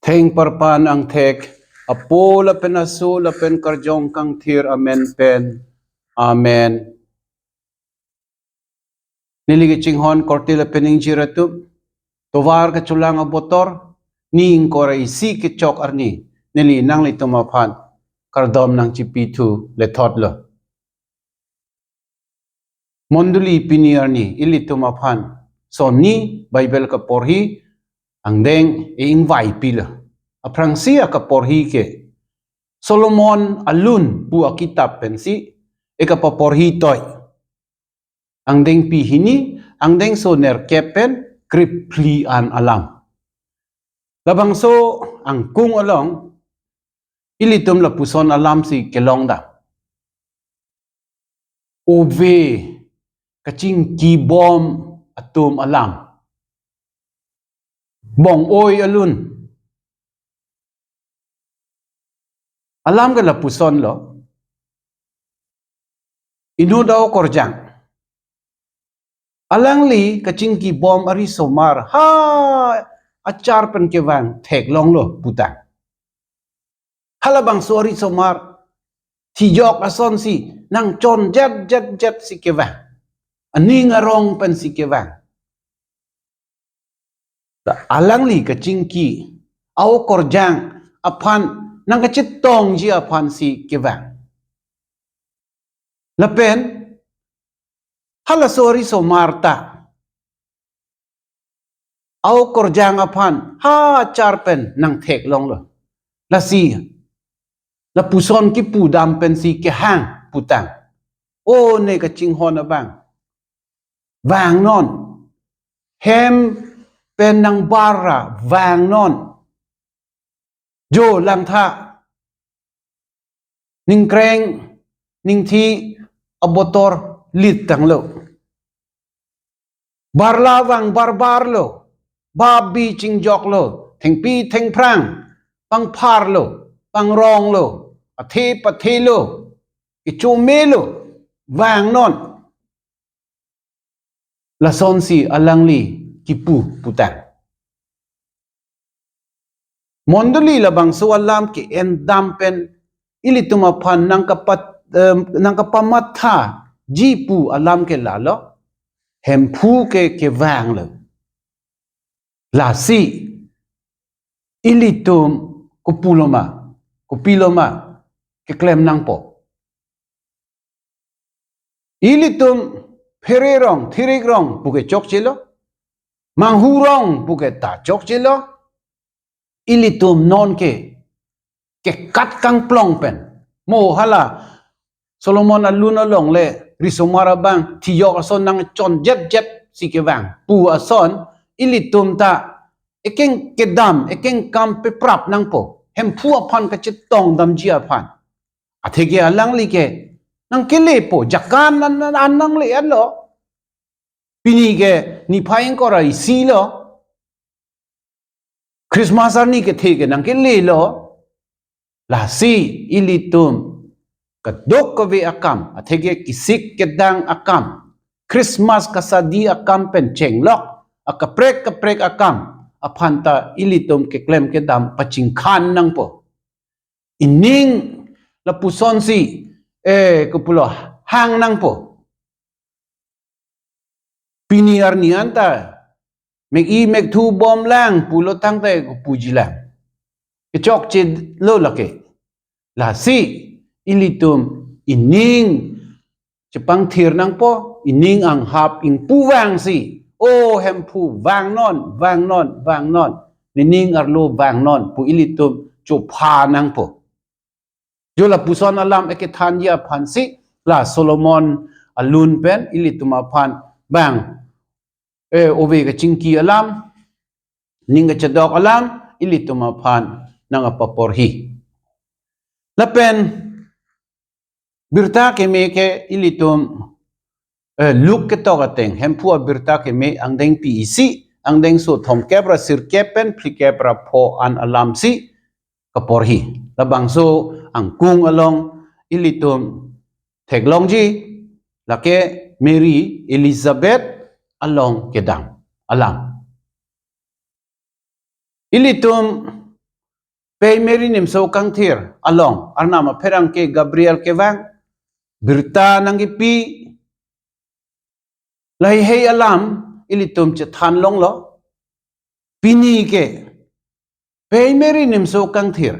Theng parpan ang thek, apo la pen asu la pen karjong kang thir amen pen. Amen. Niligi chinghon korti la pening jiratu, tovar ka chulang abotor, ning kora isi ke chok arni, nili nang li tumapan, kardom nang chipitu le thotlo. Monduli pini arni, ili tumapan, so ni Bible ka porhi, ang deng ingvai pila. Aprangsia ka porhi ke, Solomon alun bu akitab pensi, eka paporhi toy. Ang deng pihini, ang deng so ner kepen, kripli an alam. Labang so, ang kung along, ilitum la puson alam si kelong da. Ove, kaching kibom atum alam. Bong oy alun. Alam ka la puson lo, inu daw korjang. Alang li kaching kibom ari somar, ha achar pen kewang, thek long lo putang. Halabang sorry somar, tijok ason si, nang chon jet si kewang. Ani ngarong pen si kewang. Alang li kaching ki, aw korjang, apan, nang kachitong ji apan si kewang. Lapen, hala sorry somar ta. Aw korjang apan, ha achar pen, nang thek long lo. Lasi, la puson ki pudam pen si ke hang putang. O ne ka chinghon abang. Vang non. Hem pen nang bara vang non. Jo lang tha. Ning kreng ning thi abotor lit tang lo. Barlawang barbar lo. Babi ching jok lo. Theng pi theng prang. Pang par lo. Pang rong lo. Pate lo. Ichume lo. Vang non. La son si alang li kipu putang. Mondoli labang so alam ki endam pen ili tumapan nang kapamatha jipu alam ke lalo hempu ke vang lo. La si ili tum kupiloma ke klem nang po. Ili tum Pererong, tirigrong, puke chok chilo. Manghurong, puke ta chok chilo. Ilitum non ke kat kang plong pen. Mo hala, Solomon alun along le, risomara bang, tiyok ason nang chon jet si ke bang. Pu ason, ilitum ta, ekeng kedam, ekeng kam pe prap nang po. Hem pu apan kachitong dam ji apan. Atege alang li ke, nang kele po, jakan nang le lo. Pini ke ni paing kora isi lo. Christmas ni ke theke nang kele lo. La si ilitum kadok kawe akam. Atege kisik kedang akam. Christmas kasadi akam pen chenglok. Akaprek akam. Apanta ilitum ke klem kedam pachingkan nang po. Ining lapuson si kupulo hang nang po. Piniar ni anta meg thu bom lang pulo tang te ko puji lang. Kechok che lo lake. La si ilitum ining chepang thir nang po ining ang hap ing puwang si. O hem pu wang non. Nining arlo wang non pu ilitum chupa nang po. Jo la puson alam ekethanya phansi la Solomon alun pen ilitum apan bang ove ka chingki alam ninga chadok alam ilitum apan nang apaporhi. Lapen birta ke me ke ilitum luk ke togateng hempu birta ke me ang deng pi isi ang deng so thom kebra sir kepen pli kebra po an alam si kaporhi. Labang so ang kung along ilitum theklong ji lake Mary Elizabeth along kedang alam. Ilitum Pei merinim so kang thir along arnama pherang ke Gabriel ke wang birta nang pi lai hei alam ilitum che than long lo pini ke pei merinim so kang thir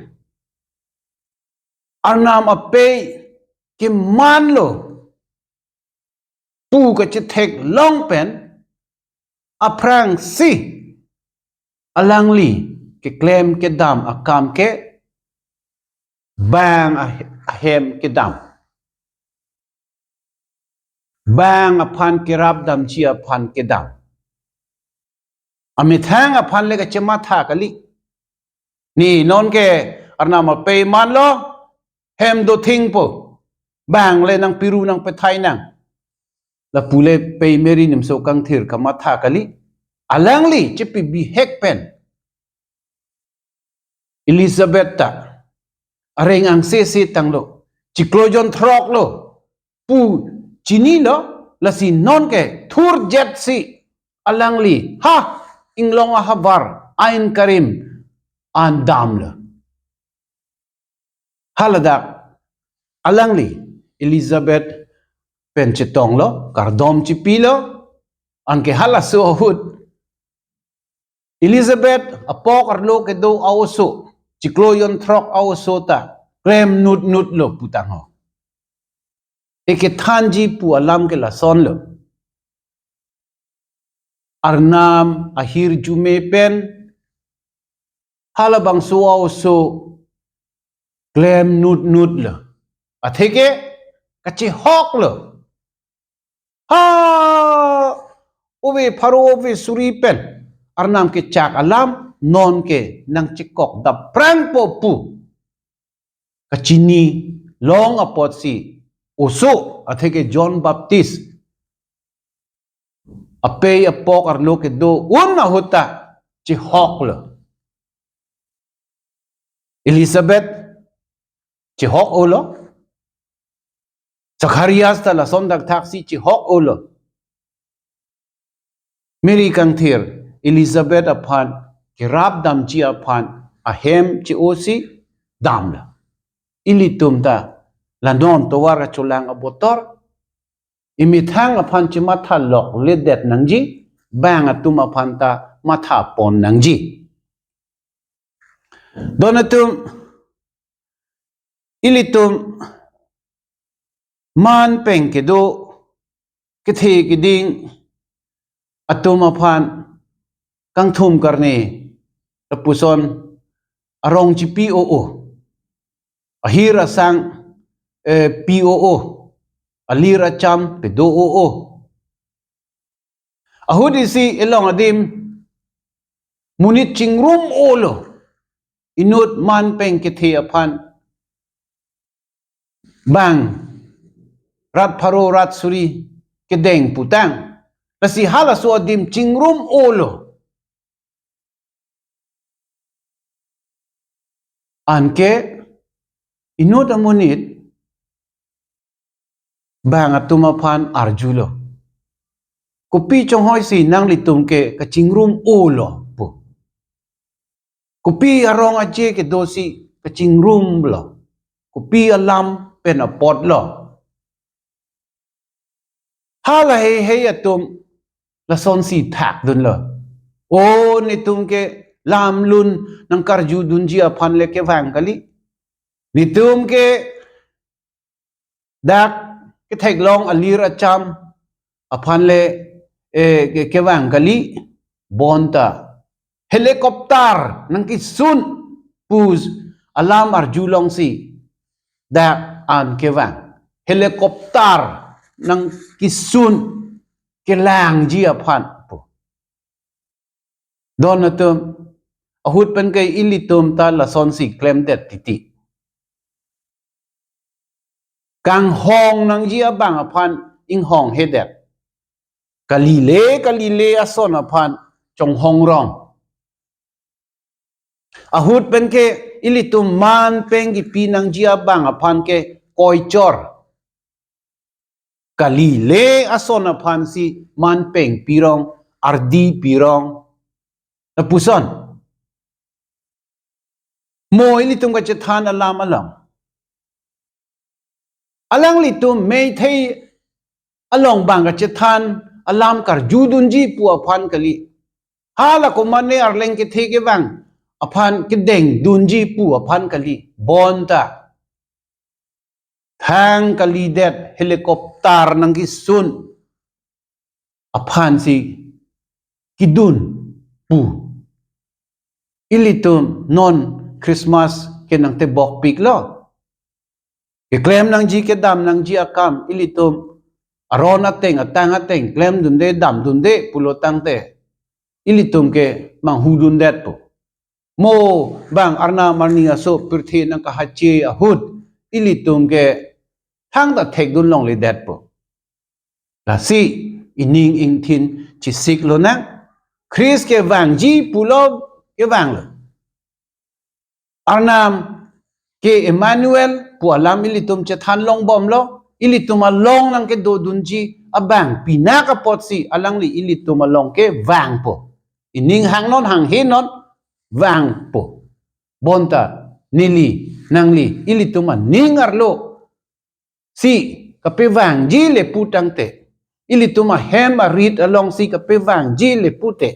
arnama pei ke man lo pu ka che thek long pen aprang si alang li ke claim ke dam akam ke bang a hem ke dam bang a phan ke rap dam chi a phan ke dam amit hang a phan le ka chema tha kali ni non ke arna ma pe man lo hem do thing po bang le nang piru nang pe thai nang la pule pe meri nim so kang thir ka ma tha kali alang li che pi bi hek pen Elizabeth ta areng ang se tang lo chiklojon throk lo pu chini lo la si non ke thur jet si alang li ha inglong a havar ain karim an dam lo haladak alang li Elizabeth pen chetong lo kardom chi pi lo an ke hala so hut Elizabeth apok arlo ke do awso chikloyon throk awso ta krem nut lo putang ho eke thanji pu alam ke la son lo arnam ahir jume pen halabang so awso krem nut lo atheke kachi hok lo ha ove pharo ove suri pen arnam ke chak alam non ke nang chikok da prang po pu kachini long apot si oso atheke John Baptist apei apok arlo ke do una huta chi hok lo Elizabeth chi hok olo Zacharias ta la sondak taksi chi hok olo Mary kang thir Elizabeth aphan kirab dam chi aphan ahem chi osi dam la ilitum ta la non to wara chulang abotor imithang aphan chi matha lok le det nangji bang atum aphan ta matha pon nangji donatum ilitum man peng ke do ke the ke ding atum aphan kang thum karne tapuson arong chi POO ahira sang POO alira cham pe do o ahudi si elong adim munit chingrum olo inut man peng ke the aphan bang rat pharo rat suri ke deng putang kasi hala so adim chingrum olo anke inut amunit bang atuma phan arjulo kopi chong hoi si nang litum ke ka chingrum olo pu kopi arong aje ke dosi ka chingrum lo kopi alam pen apot lo hala he atum la son si thak dun lo o ni tum ke lam lun nang karju dunji aphan le ke wang kali ni tum ke dak ke thek long alir acham aphan le ke wang kali bonta helicopter nang ki sun pus alam arjulong si dak an ke wang helicopter nang kisun ke lang ji aphan po donatum ahut pen kai ilitum ta la son si claim det titi kang hong nang ji abang aphan ing hong hedet kalile ason aphan chong hong rong ahut pen ke ilitum man pengi pinang ji abang aphan ke koichor kalile ason aphan si man peng pirong ardi pirong na puson mo ilitum ka chethan alam alang litum may thei along bang ka chethan alam kar judunji pu aphan kali hala ko mane arleng ke the ke bang aphan ke deng dunji pu aphan kali bonta thang kali det helicopter nang ki sun aphan si kidun pu ilitum non Christmas ke nang te bok pik lo ke claim nang ji ke dam nang ji akam ilitum aron ateng atang ateng claim dunde dam dunde pulotang te ilitum ke mang hudun det po mo bang arna marninga so pirthi nang ka hachi ahut ilitum ke thang da thek dun long le det po la si ining ing thin chi sik lo na Chris ke wang ji pulo ke wang lo arnam ke Emmanuel pu alam ilitum che than long bom lo ilitum a long nang ke do dunji abang pinaka potsi alang li ilitum a long ke wang po ining hang non hang he non wang po bonta nili nangli ilitum a ningar lo si kape wang ji le putang te ilitum a hem a read along si kape wang ji le pute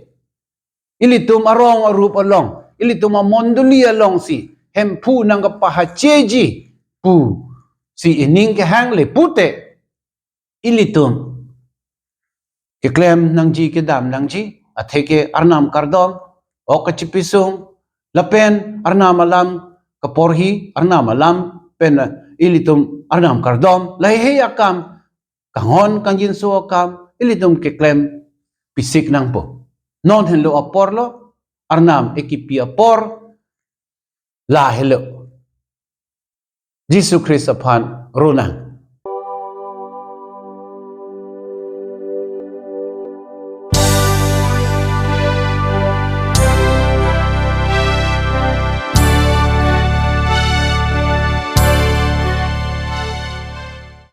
ilitum a rong a rup along ilitum a monduli along si hem pu nang ka pahacheji pu si ining ke hang le pute ilitum ke klem nang ji ke dam nang ji atheke arnam kardom o ka chipisung lapen arnam alam ka porhi arnam alam pen ilitum arnam kardom lai he akam kangon kangjin so akam ilitum ke klem pisik nang po non hen lo apor lo arnam ekipi apor la hello Jesus Christ upon Rona